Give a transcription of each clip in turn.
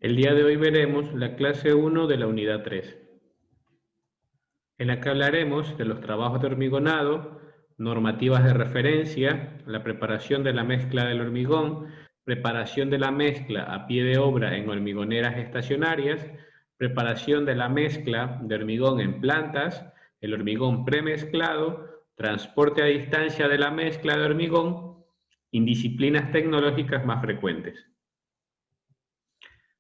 El día de hoy veremos la clase 1 de la unidad 3, en la que hablaremos de los trabajos de hormigonado, normativas de referencia, la preparación de la mezcla del hormigón, preparación de la mezcla a pie de obra en hormigoneras estacionarias, preparación de la mezcla de hormigón en plantas, el hormigón premezclado, transporte a distancia de la mezcla de hormigón, indisciplinas tecnológicas más frecuentes.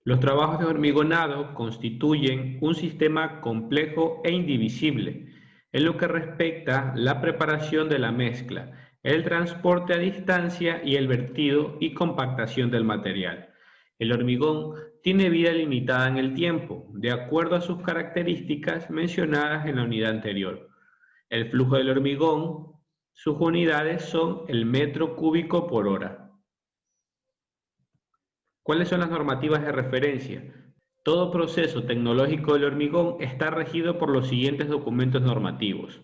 Los trabajos de hormigonado constituyen un sistema complejo e indivisible en lo que respecta a la preparación de la mezcla, el transporte a distancia y el vertido y compactación del material. El hormigón tiene vida limitada en el tiempo, de acuerdo a sus características mencionadas en la unidad anterior. El flujo del hormigón, sus unidades son el metro cúbico por hora. ¿Cuáles son las normativas de referencia? Todo proceso tecnológico del hormigón está regido por los siguientes documentos normativos.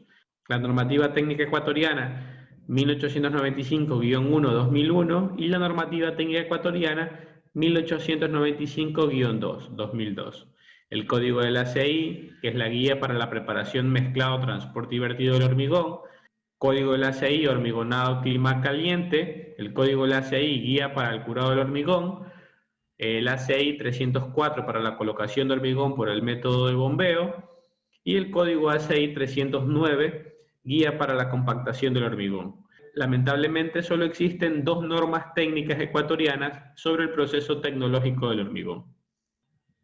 La normativa técnica ecuatoriana 1895-1-2001 y la normativa técnica ecuatoriana 1895-2-2002. El código del ACI, que es la guía para la preparación, mezclado, transporte y vertido del hormigón. Código del ACI, hormigonado clima caliente. El código del ACI, guía para el curado del hormigón. El ACI 304 para la colocación de hormigón por el método de bombeo y el código ACI 309, guía para la compactación del hormigón. Lamentablemente solo existen dos normas técnicas ecuatorianas sobre el proceso tecnológico del hormigón.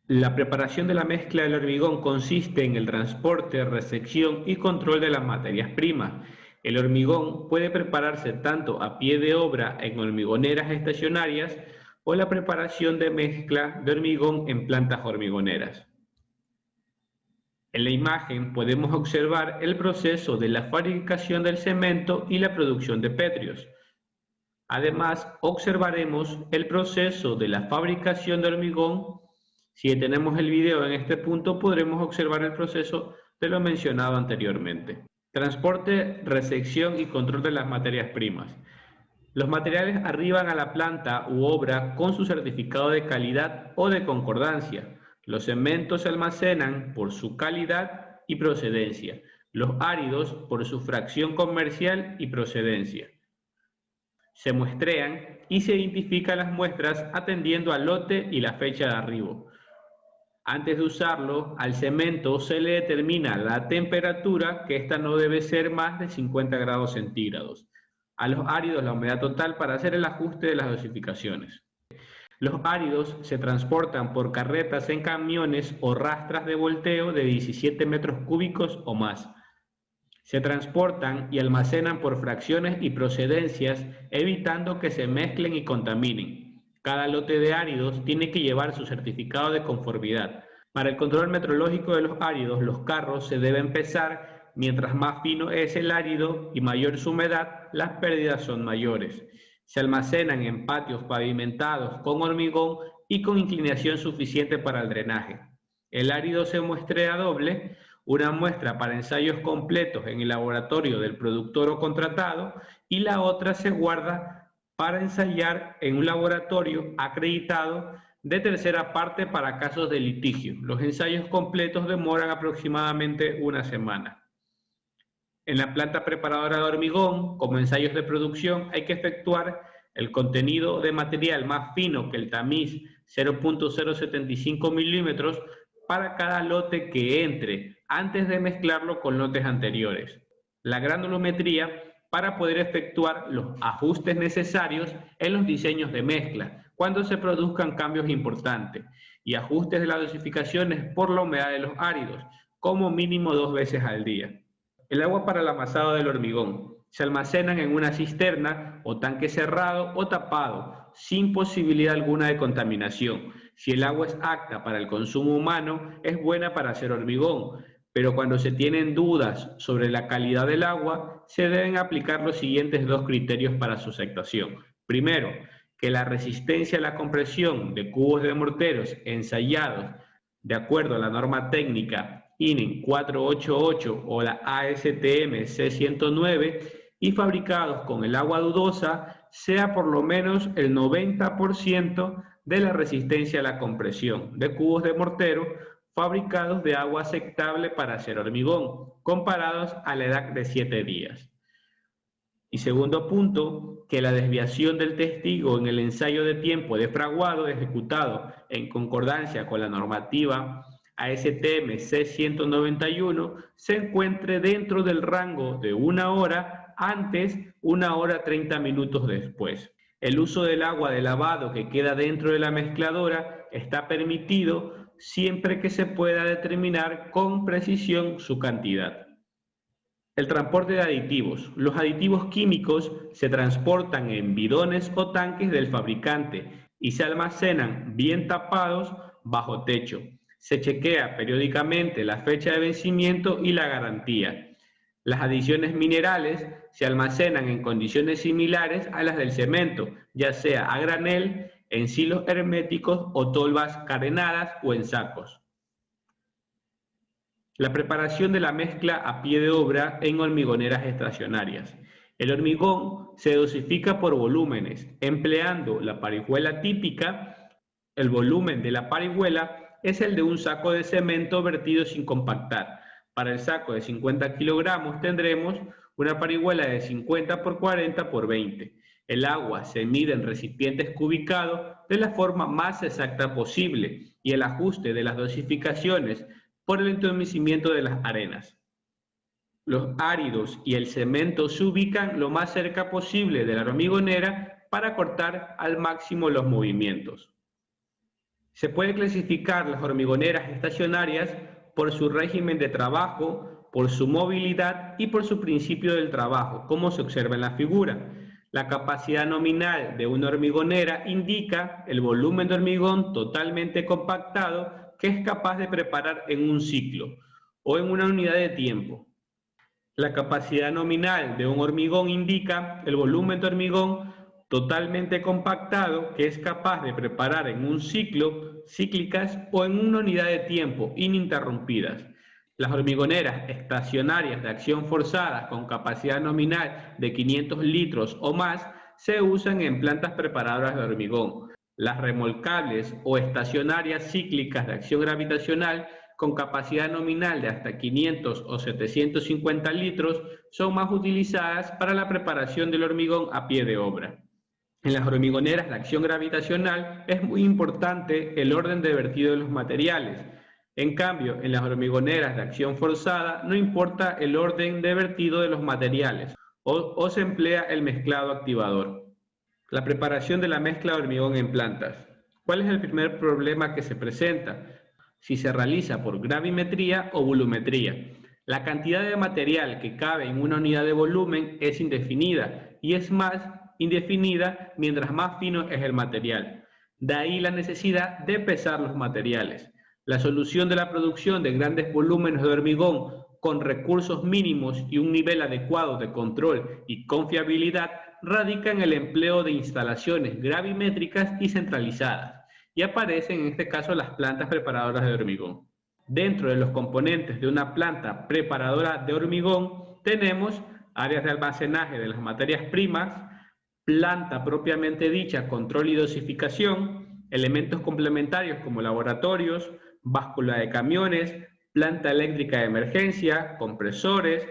La preparación de la mezcla del hormigón consiste en el transporte, recepción y control de las materias primas. El hormigón puede prepararse tanto a pie de obra en hormigoneras estacionarias o la preparación de mezcla de hormigón en plantas hormigoneras. En la imagen podemos observar el proceso de la fabricación del cemento y la producción de pétreos. Además, observaremos el proceso de la fabricación de hormigón. Si detenemos el video en este punto, podremos observar el proceso de lo mencionado anteriormente. Transporte, recepción y control de las materias primas. Los materiales arriban a la planta u obra con su certificado de calidad o de concordancia. Los cementos se almacenan por su calidad y procedencia. Los áridos por su fracción comercial y procedencia. Se muestrean y se identifican las muestras atendiendo al lote y la fecha de arribo. Antes de usarlo, al cemento se le determina la temperatura, que esta no debe ser más de 50 grados centígrados. A los áridos la humedad total para hacer el ajuste de las dosificaciones. Los áridos se transportan por carretas en camiones o rastras de volteo de 17 metros cúbicos o más. Se transportan y almacenan por fracciones y procedencias, evitando que se mezclen y contaminen. Cada lote de áridos tiene que llevar su certificado de conformidad. Para el control metrológico de los áridos, los carros se deben pesar. Mientras más fino es el árido y mayor su humedad, las pérdidas son mayores. Se almacenan en patios pavimentados con hormigón y con inclinación suficiente para el drenaje. El árido se muestrea doble, una muestra para ensayos completos en el laboratorio del productor o contratado y la otra se guarda para ensayar en un laboratorio acreditado de tercera parte para casos de litigio. Los ensayos completos demoran aproximadamente una semana. En la planta preparadora de hormigón, como ensayos de producción, hay que efectuar el contenido de material más fino que el tamiz 0.075 milímetros para cada lote que entre, antes de mezclarlo con lotes anteriores. La granulometría para poder efectuar los ajustes necesarios en los diseños de mezcla, cuando se produzcan cambios importantes, y ajustes de las dosificaciones por la humedad de los áridos, como mínimo 2 veces al día. El agua para el amasado del hormigón. Se almacenan en una cisterna o tanque cerrado o tapado, sin posibilidad alguna de contaminación. Si el agua es apta para el consumo humano, es buena para hacer hormigón, pero cuando se tienen dudas sobre la calidad del agua, se deben aplicar los siguientes dos criterios para su aceptación. Primero, que la resistencia a la compresión de cubos de morteros ensayados de acuerdo a la norma técnica INEN 488 o la ASTM C109 y fabricados con el agua dudosa sea por lo menos el 90% de la resistencia a la compresión de cubos de mortero fabricados de agua aceptable para hacer hormigón, comparados a la edad de 7 días. Y segundo punto, que la desviación del testigo en el ensayo de tiempo de fraguado ejecutado en concordancia con la normativa ASTM C191 se encuentre dentro del rango de 1 hora antes, 1 hora 30 minutos después. El uso del agua de lavado que queda dentro de la mezcladora está permitido siempre que se pueda determinar con precisión su cantidad. El transporte de aditivos. Los aditivos químicos se transportan en bidones o tanques del fabricante y se almacenan bien tapados bajo techo. Se chequea periódicamente la fecha de vencimiento y la garantía. Las adiciones minerales se almacenan en condiciones similares a las del cemento, ya sea a granel, en silos herméticos o tolvas carenadas o en sacos. La preparación de la mezcla a pie de obra en hormigoneras estacionarias. El hormigón se dosifica por volúmenes, empleando la parihuela típica. El volumen de la parihuela es el de un saco de cemento vertido sin compactar. Para el saco de 50 kilogramos tendremos una parihuela de 50 por 40 por 20. El agua se mide en recipientes cubicados de la forma más exacta posible y el ajuste de las dosificaciones por el entumecimiento de las arenas. Los áridos y el cemento se ubican lo más cerca posible de la hormigonera para cortar al máximo los movimientos. Se puede clasificar las hormigoneras estacionarias por su régimen de trabajo, por su movilidad y por su principio del trabajo, como se observa en la figura. La capacidad nominal de una hormigonera indica el volumen de hormigón totalmente compactado que es capaz de preparar en un ciclo o en una unidad de tiempo. La capacidad nominal de un hormigón indica el volumen de hormigón totalmente compactado que es capaz de preparar en un ciclo, cíclicas o en una unidad de tiempo ininterrumpidas. Las hormigoneras estacionarias de acción forzada con capacidad nominal de 500 litros o más se usan en plantas preparadoras de hormigón. Las remolcables o estacionarias cíclicas de acción gravitacional con capacidad nominal de hasta 500 o 750 litros son más utilizadas para la preparación del hormigón a pie de obra. En las hormigoneras de acción gravitacional es muy importante el orden de vertido de los materiales. En cambio, en las hormigoneras de acción forzada no importa el orden de vertido de los materiales o se emplea el mezclado activador. La preparación de la mezcla de hormigón en plantas. ¿Cuál es el primer problema que se presenta? Si se realiza por gravimetría o volumetría. La cantidad de material que cabe en una unidad de volumen es indefinida y es más indefinida mientras más fino es el material. De ahí la necesidad de pesar los materiales. La solución de la producción de grandes volúmenes de hormigón con recursos mínimos y un nivel adecuado de control y confiabilidad radica en el empleo de instalaciones gravimétricas y centralizadas, y aparecen en este caso las plantas preparadoras de hormigón. Dentro de los componentes de una planta preparadora de hormigón tenemos áreas de almacenaje de las materias primas, planta propiamente dicha, control y dosificación, elementos complementarios como laboratorios, báscula de camiones, planta eléctrica de emergencia, compresores,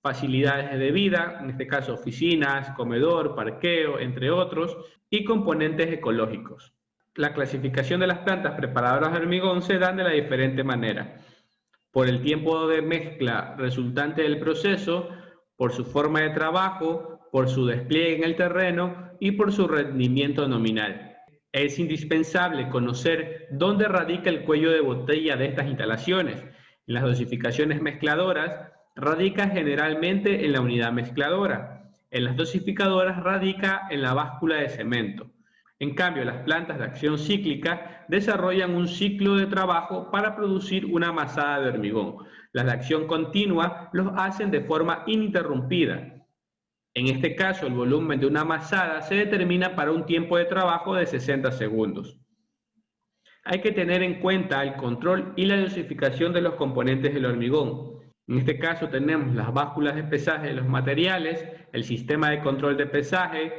facilidades de vida, en este caso oficinas, comedor, parqueo, entre otros, y componentes ecológicos. La clasificación de las plantas preparadoras de hormigón se dan de la diferente manera: por el tiempo de mezcla resultante del proceso, por su forma de trabajo, por su despliegue en el terreno y por su rendimiento nominal. Es indispensable conocer dónde radica el cuello de botella de estas instalaciones. En las dosificaciones mezcladoras radica generalmente en la unidad mezcladora. En las dosificadoras radica en la báscula de cemento. En cambio, las plantas de acción cíclica desarrollan un ciclo de trabajo para producir una masada de hormigón. Las de acción continua los hacen de forma ininterrumpida. En este caso, el volumen de una masada se determina para un tiempo de trabajo de 60 segundos. Hay que tener en cuenta el control y la dosificación de los componentes del hormigón. En este caso tenemos las básculas de pesaje de los materiales, el sistema de control de pesaje,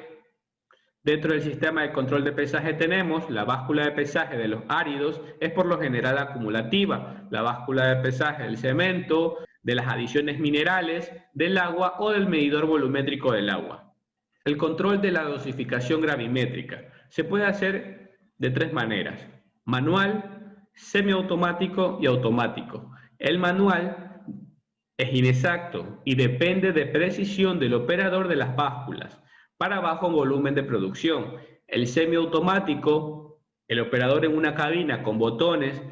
Dentro del sistema de control de pesaje tenemos la báscula de pesaje de los áridos, es por lo general acumulativa, la báscula de pesaje del cemento, de las adiciones minerales, del agua o del medidor volumétrico del agua. El control de la dosificación gravimétrica se puede hacer de tres maneras: manual, semiautomático y automático. El manual es inexacto y depende de precisión del operador de las básculas para bajo volumen de producción. El semiautomático, el operador en una cabina con botones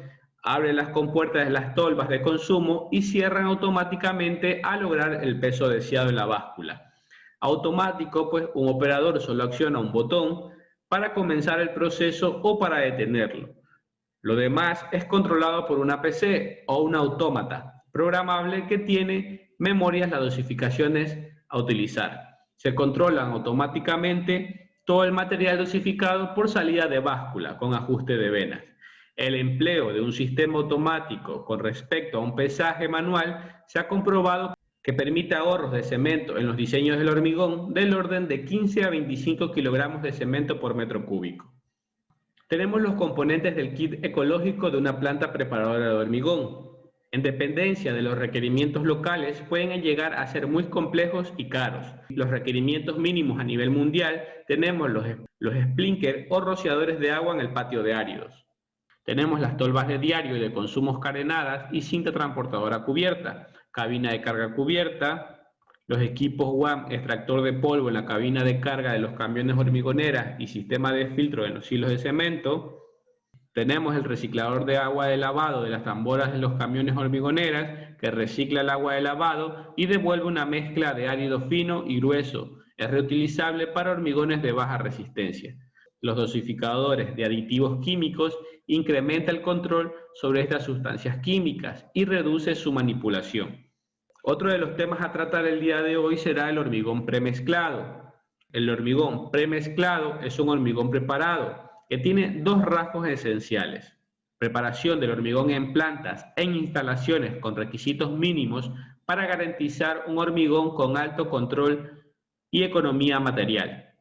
abre las compuertas de las tolvas de consumo y cierran automáticamente al lograr el peso deseado en la báscula. Automático, pues un operador solo acciona un botón para comenzar el proceso o para detenerlo. Lo demás es controlado por una PC o un autómata programable que tiene memorias las dosificaciones a utilizar. Se controlan automáticamente todo el material dosificado por salida de báscula con ajuste de venas. El empleo de un sistema automático con respecto a un pesaje manual se ha comprobado que permite ahorros de cemento en los diseños del hormigón del orden de 15 a 25 kilogramos de cemento por metro cúbico. Tenemos los componentes del kit ecológico de una planta preparadora de hormigón. En dependencia de los requerimientos locales, pueden llegar a ser muy complejos y caros. Los requerimientos mínimos a nivel mundial tenemos los sprinkler o rociadores de agua en el patio de áridos. Tenemos las tolvas de diario y de consumos carenadas y cinta transportadora cubierta, cabina de carga cubierta, los equipos WAM, extractor de polvo en la cabina de carga de los camiones hormigoneras y sistema de filtro en los hilos de cemento. Tenemos el reciclador de agua de lavado de las tamboras de los camiones hormigoneras que recicla el agua de lavado y devuelve una mezcla de árido fino y grueso. Es reutilizable para hormigones de baja resistencia. Los dosificadores de aditivos químicos incrementa el control sobre estas sustancias químicas y reduce su manipulación. Otro de los temas a tratar el día de hoy será el hormigón premezclado. El hormigón premezclado es un hormigón preparado que tiene dos rasgos esenciales: preparación del hormigón en plantas en instalaciones con requisitos mínimos para garantizar un hormigón con alto control y economía material,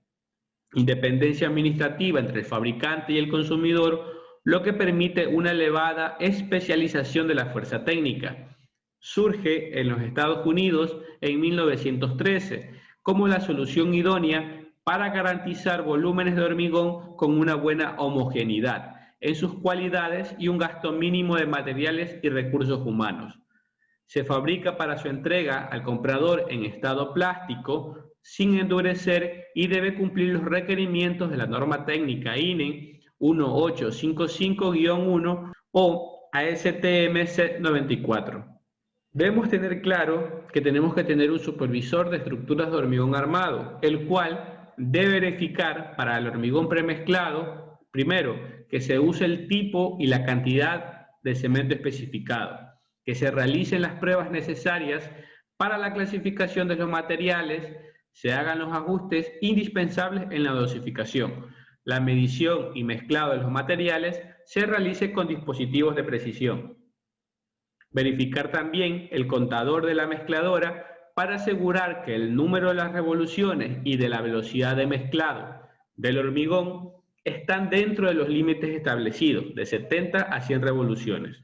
independencia administrativa entre el fabricante y el consumidor, lo que permite una elevada especialización de la fuerza técnica. Surge en los Estados Unidos en 1913 como la solución idónea para garantizar volúmenes de hormigón con una buena homogeneidad en sus cualidades y un gasto mínimo de materiales y recursos humanos. Se fabrica para su entrega al comprador en estado plástico, sin endurecer, y debe cumplir los requerimientos de la norma técnica INE 1855-1 o ASTM C94. Debemos tener claro que tenemos que tener un supervisor de estructuras de hormigón armado, el cual debe verificar para el hormigón premezclado, primero, que se use el tipo y la cantidad de cemento especificado, que se realicen las pruebas necesarias para la clasificación de los materiales, se hagan los ajustes indispensables en la dosificación, la medición y mezclado de los materiales se realice con dispositivos de precisión. Verificar también el contador de la mezcladora para asegurar que el número de las revoluciones y de la velocidad de mezclado del hormigón están dentro de los límites establecidos, de 70 a 100 revoluciones.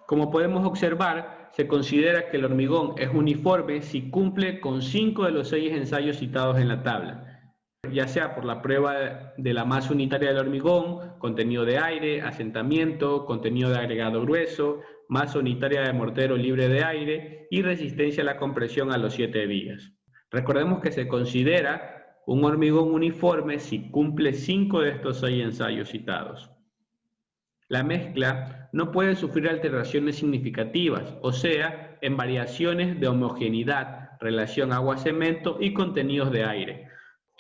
Como podemos observar, se considera que el hormigón es uniforme si cumple con 5 de los 6 ensayos citados en la tabla, ya sea por la prueba de la masa unitaria del hormigón, contenido de aire, asentamiento, contenido de agregado grueso, masa unitaria de mortero libre de aire y resistencia a la compresión a los 7 días. Recordemos que se considera un hormigón uniforme si cumple 5 de estos 6 ensayos citados. La mezcla no puede sufrir alteraciones significativas, o sea, en variaciones de homogeneidad, relación agua-cemento y contenidos de aire.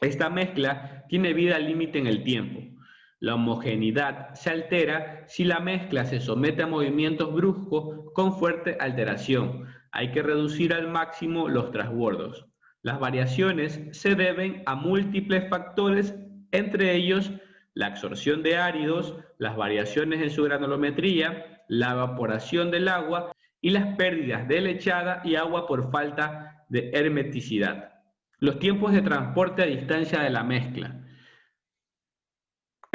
Esta mezcla tiene vida límite en el tiempo. La homogeneidad se altera si la mezcla se somete a movimientos bruscos con fuerte alteración. Hay que reducir al máximo los transbordos. Las variaciones se deben a múltiples factores, entre ellos la absorción de áridos, las variaciones en su granulometría, la evaporación del agua y las pérdidas de lechada y agua por falta de hermeticidad. Los tiempos de transporte a distancia de la mezcla.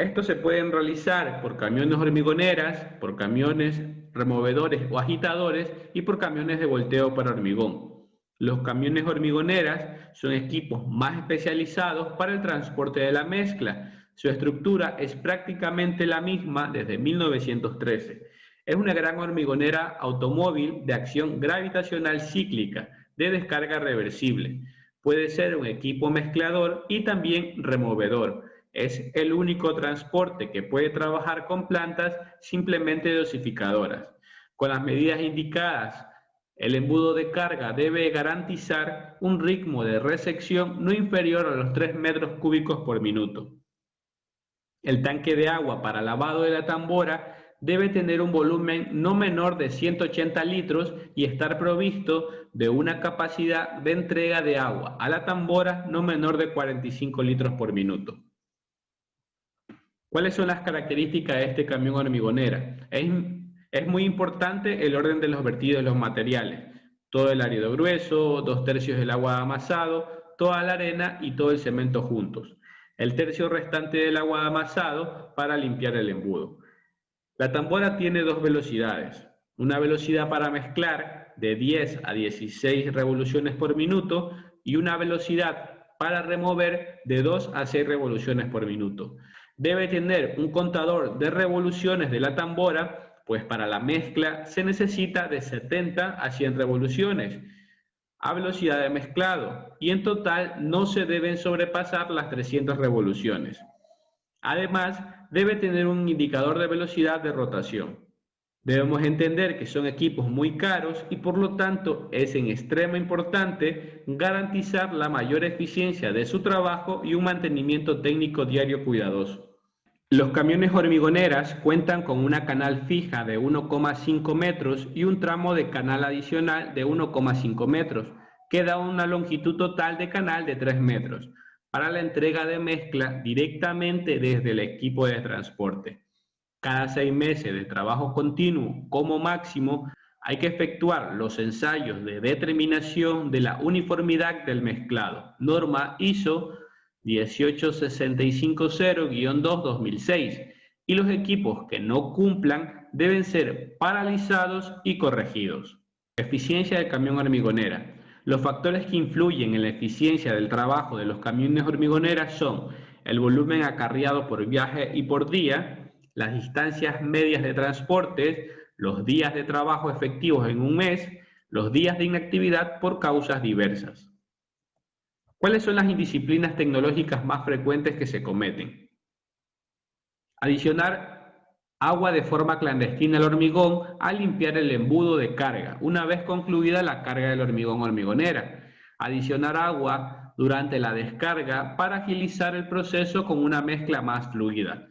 Estos se pueden realizar por camiones hormigoneras, por camiones removedores o agitadores y por camiones de volteo para hormigón. Los camiones hormigoneras son equipos más especializados para el transporte de la mezcla. Su estructura es prácticamente la misma desde 1913. Es una gran hormigonera automóvil de acción gravitacional cíclica de descarga reversible. Puede ser un equipo mezclador y también removedor. Es el único transporte que puede trabajar con plantas simplemente dosificadoras. Con las medidas indicadas, el embudo de carga debe garantizar un ritmo de resección no inferior a los 3 metros cúbicos por minuto. El tanque de agua para lavado de la tambora debe tener un volumen no menor de 180 litros y estar provisto de una capacidad de entrega de agua a la tambora no menor de 45 litros por minuto. ¿Cuáles son las características de este camión hormigonera? Es muy importante el orden de los vertidos de los materiales. Todo el árido grueso, 2/3 del agua amasado, toda la arena y todo el cemento juntos. El tercio restante del agua amasado para limpiar el embudo. La tambora tiene dos velocidades. Una velocidad para mezclar de 10 a 16 revoluciones por minuto y una velocidad para remover de 2 a 6 revoluciones por minuto. Debe tener un contador de revoluciones de la tambora, pues para la mezcla se necesita de 70 a 100 revoluciones a velocidad de mezclado y en total no se deben sobrepasar las 300 revoluciones. Además, debe tener un indicador de velocidad de rotación. Debemos entender que son equipos muy caros y por lo tanto es en extrema importante garantizar la mayor eficiencia de su trabajo y un mantenimiento técnico diario cuidadoso. Los camiones hormigoneras cuentan con una canal fija de 1,5 metros y un tramo de canal adicional de 1,5 metros, que da una longitud total de canal de 3 metros, para la entrega de mezcla directamente desde el equipo de transporte. Cada 6 meses de trabajo continuo, como máximo, hay que efectuar los ensayos de determinación de la uniformidad del mezclado, norma ISO 18650-2-2006, y los equipos que no cumplan deben ser paralizados y corregidos. Eficiencia del camión hormigonera. Los factores que influyen en la eficiencia del trabajo de los camiones hormigoneras son el volumen acarreado por viaje y por día, las distancias medias de transporte, los días de trabajo efectivos en un mes, los días de inactividad por causas diversas. ¿Cuáles son las indisciplinas tecnológicas más frecuentes que se cometen? Adicionar agua de forma clandestina al hormigón al limpiar el embudo de carga, una vez concluida la carga del hormigón hormigonera. Adicionar agua durante la descarga para agilizar el proceso con una mezcla más fluida.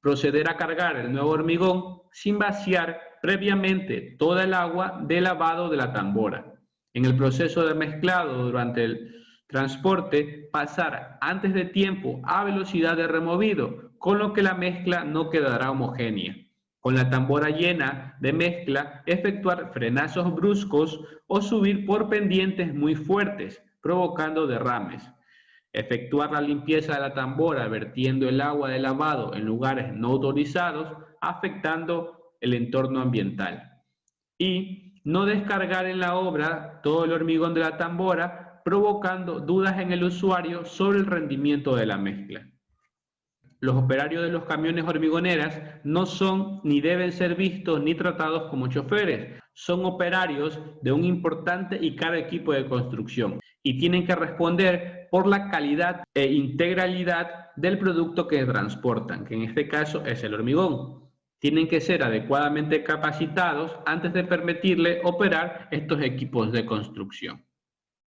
Proceder a cargar el nuevo hormigón sin vaciar previamente toda el agua de lavado de la tambora. En el proceso de mezclado durante el transporte, pasar antes de tiempo a velocidad de removido, con lo que la mezcla no quedará homogénea. Con la tambora llena de mezcla, efectuar frenazos bruscos o subir por pendientes muy fuertes, provocando derrames. Efectuar la limpieza de la tambora vertiendo el agua de lavado en lugares no autorizados, afectando el entorno ambiental. Y no descargar en la obra todo el hormigón de la tambora, provocando dudas en el usuario sobre el rendimiento de la mezcla. Los operarios de los camiones hormigoneras no son ni deben ser vistos ni tratados como choferes. Son operarios de un importante y caro equipo de construcción y tienen que responder por la calidad e integralidad del producto que transportan, que en este caso es el hormigón. Tienen que ser adecuadamente capacitados antes de permitirle operar estos equipos de construcción.